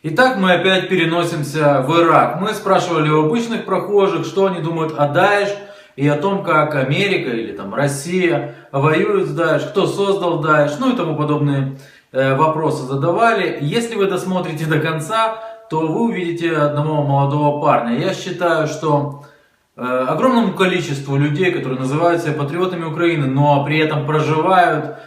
Итак, мы опять переносимся в Ирак. Мы спрашивали у обычных прохожих, что они думают о Даиш и о том, как Америка или там Россия воюют с Даиш, кто создал Даиш, ну и тому подобные вопросы задавали. Если вы досмотрите до конца, то вы увидите одного молодого парня. Я считаю, что огромному количеству людей, которые называют себя патриотами Украины, но при этом проживают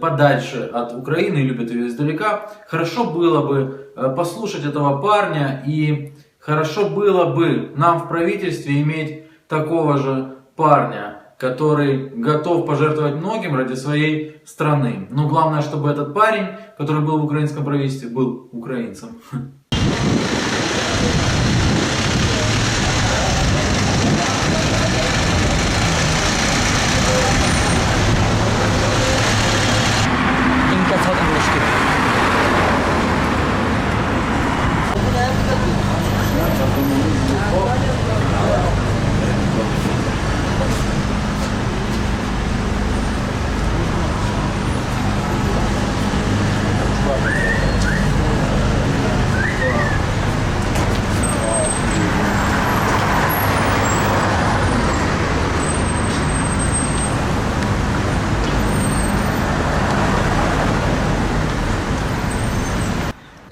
подальше от Украины и любят ее издалека, хорошо было бы послушать этого парня, и хорошо было бы нам в правительстве иметь такого же парня, который готов пожертвовать многим ради своей страны. Но главное, чтобы этот парень, который был в украинском правительстве, был украинцем.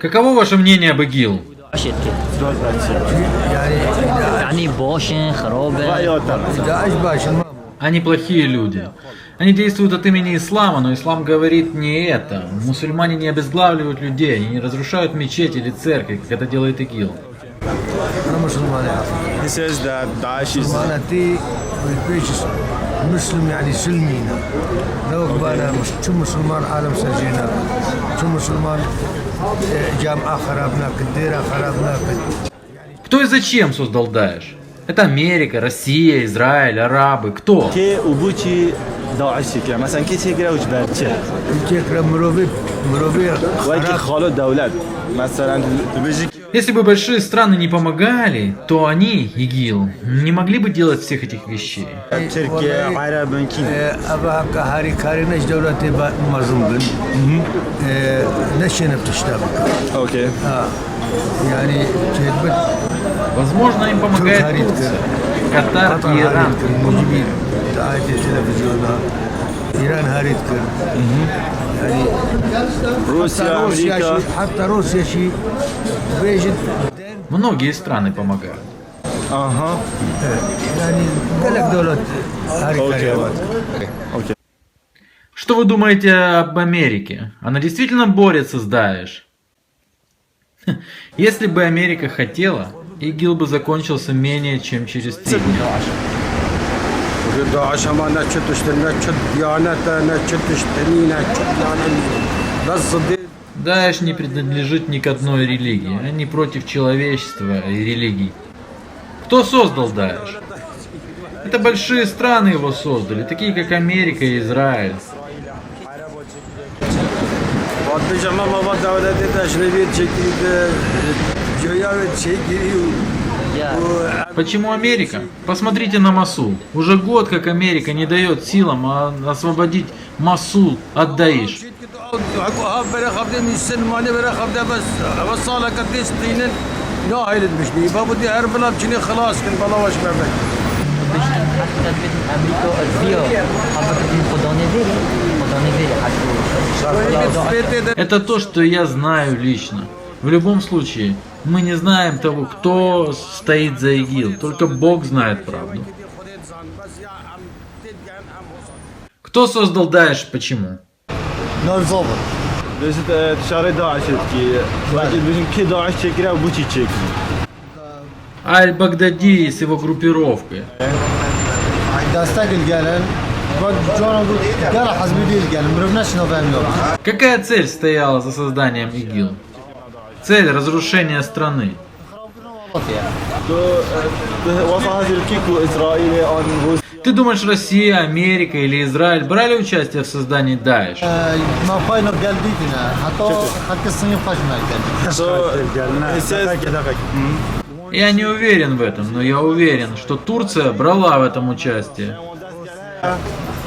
Каково ваше мнение об ИГИЛ? Они плохие люди. Они действуют от имени ислама, но ислам говорит не это. Мусульмане не обезглавливают людей, они не разрушают мечети или церкви, как это делает ИГИЛ. مسلم يعني سلمينا لو قبانا شو مسلمان عالم سجينا شو مسلمان جامعة خربنا كديرة خربنا. Кто и зачем создал Даиш? Это Америка, Россия, Израиль, арабы. Кто? Если бы большие страны не помогали, то они, ИГИЛ, не могли бы делать всех этих вещей. Возможно, им помогает Турция, Катар и Иран. Многие страны помогают. Что вы думаете об Америке? Она действительно борется с Даиш? Если бы Америка хотела, ИГИЛ бы закончился менее чем через 3 дня. Даиш не принадлежит ни к одной религии. Они против человечества и религий. Кто создал Даиш? Это большие страны его создали, такие как Америка и Израиль. Почему Америка? Посмотрите на Мосул. Уже год как Америка не дает силам освободить Мосул от Даиш. Это то, что я знаю лично. В любом случае, мы не знаем того, кто стоит за ИГИЛ. Только Бог знает правду. Кто создал Даиш? Почему? Аль-Багдади с его группировкой. Какая цель стояла за созданием ИГИЛ? Цель разрушения страны. Ты думаешь, Россия, Америка или Израиль брали участие в создании Даиш? Я не уверен в этом, но я уверен, что Турция брала в этом участие.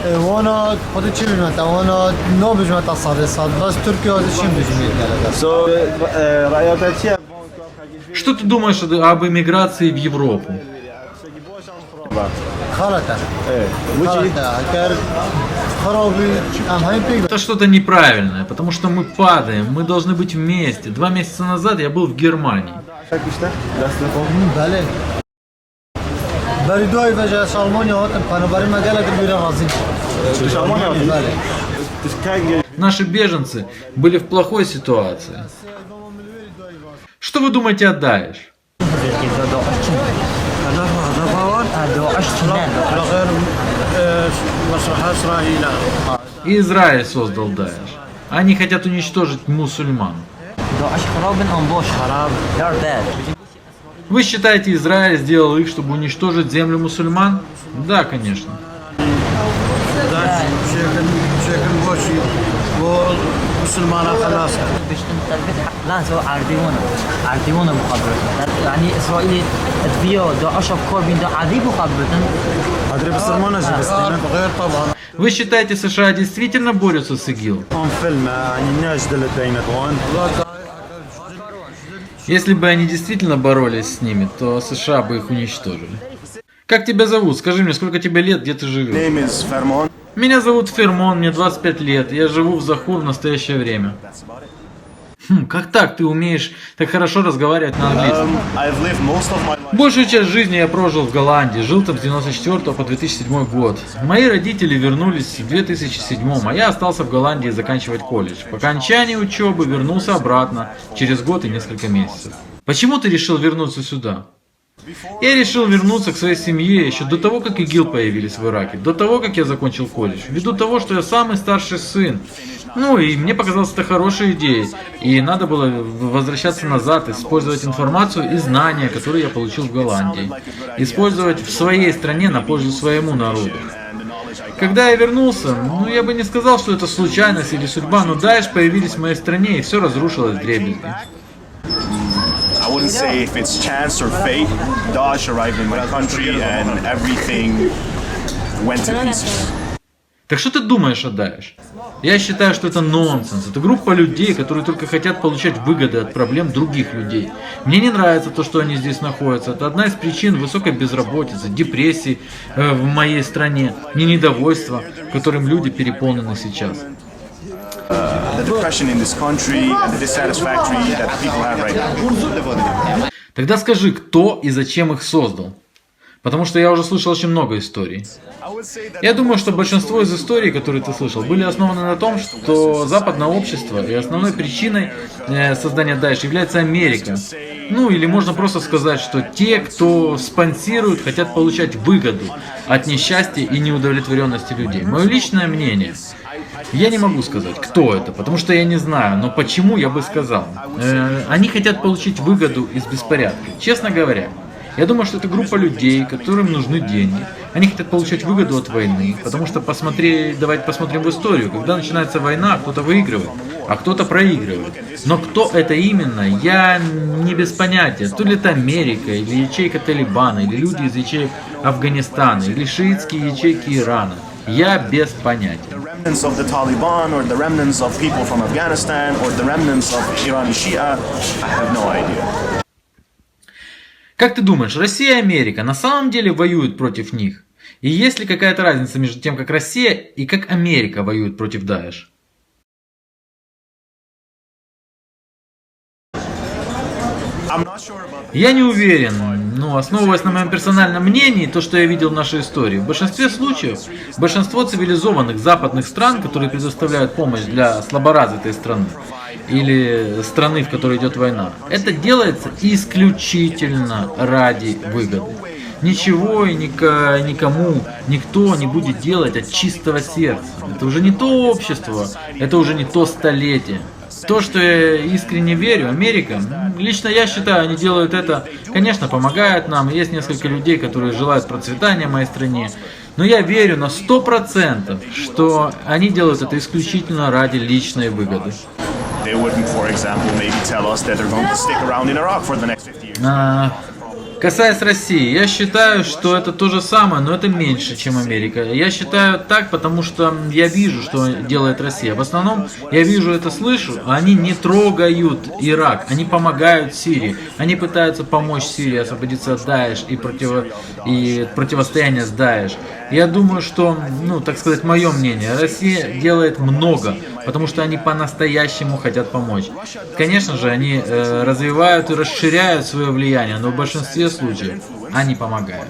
وانا خود چی بیمت وانا نو بیمت اصلا صد بس ترکیه از چیم بیمت کرده. Что ты думаешь об эмиграции в Европу? خالته. خالته. اگر خرابی هم همین پیگ. Это что-то неправильное, потому что мы падаем, мы должны быть вместе. 2 месяца назад я был в Германии. بله. برای دوای وجه سالمانیا هاتم پنابری مگل اگر بیرم رازیم. بله. Наши беженцы были в плохой ситуации. Что вы думаете о Даиш? Израиль создал Даиш. Они хотят уничтожить мусульман. Вы считаете, Израиль сделал их, чтобы уничтожить землю мусульман? Да, конечно. مسلمان خلاص لا سو عرديونه مخابرات يعني اسرائيل تبيع داعش افكار بين عادي مخابرات عادي مسلمان غير طبعا. Вы считаете, США действительно борются с ИГИЛ? Если бы они действительно боролись с ними, то США бы их уничтожили. Как тебя зовут? Скажи мне, сколько тебе лет, где ты живешь? Меня зовут Фермон, мне 25 лет, я живу в Захур в настоящее время. Как так? Ты умеешь так хорошо разговаривать на английском? Большую часть жизни я прожил в Голландии, жил там с 1994 по 2007 год. Мои родители вернулись в 2007, а я остался в Голландии заканчивать колледж. По окончании учебы вернулся обратно через год и несколько месяцев. Почему ты решил вернуться сюда? Я решил вернуться к своей семье еще до того, как ИГИЛ появились в Ираке, до того, как я закончил колледж, ввиду того, что я самый старший сын. Ну и мне показалось это хорошей идеей, и надо было возвращаться назад, использовать информацию и знания, которые я получил в Голландии, использовать в своей стране на пользу своему народу. Когда я вернулся, я бы не сказал, что это случайность или судьба, но Даиш появились в моей стране и все разрушилось вдребезги. I wouldn't say if it's chance or fate. Daesh arrived in my country and everything went to pieces. Так что ты думаешь о Даиш? Я считаю, что это нонсенс. Это группа людей, которые только хотят получать выгоды от проблем других людей. Мне не нравится то, что они здесь находятся. Это одна из причин высокой безработицы, депрессии в моей стране, не недовольства, которым люди переполнены сейчас. Тогда скажи, кто и зачем их создал? Потому что я уже слышал очень много историй. Я думаю, что большинство из историй, которые ты слышал, были основаны на том, что западное общество и основной причиной создания Даиш является Америка. Ну или можно просто сказать, что те, кто спонсирует, хотят получать выгоду от несчастья и неудовлетворенности людей. Мое личное мнение. Я не могу сказать, кто это, потому что я не знаю, но почему я бы сказал. Они хотят получить выгоду из беспорядка. Честно говоря, я думаю, что это группа людей, которым нужны деньги. Они хотят получать выгоду от войны, потому что давайте посмотрим в историю. Когда начинается война, кто-то выигрывает, а кто-то проигрывает. Но кто это именно, я не без понятия. То ли это Америка, или ячейка Талибана, или люди из ячеек Афганистана, или шиитские ячейки Ирана. Я без понятия. Как ты думаешь, Россия и Америка на самом деле воюют против них? И есть ли какая-то разница между тем, как Россия и как Америка воюют против Даиш? Я не уверен, но основываясь на моем персональном мнении, то, что я видел в нашей истории, в большинстве случаев, большинство цивилизованных западных стран, которые предоставляют помощь для слаборазвитой страны, или страны, в которой идет война, это делается исключительно ради выгоды. Ничего и никому никто не будет делать от чистого сердца. Это уже не то общество, это уже не то столетие. То, что я искренне верю, Америка, лично я считаю, они делают это, конечно, помогают нам. Есть несколько людей, которые желают процветания моей стране. Но я верю на 100%, что они делают это исключительно ради личной выгоды. Касаясь России, я считаю, что это то же самое, но это меньше, чем Америка. Я считаю так, потому что я вижу, что делает Россия. В основном я вижу это, слышу, а они не трогают Ирак, они помогают Сирии, они пытаются помочь Сирии освободиться от Даиш и противостояния с Даиш. Я думаю, что, так сказать, мое мнение, Россия делает много, потому что они по-настоящему хотят помочь. Конечно же, они развивают и расширяют свое влияние, но в большинстве случаев они помогают.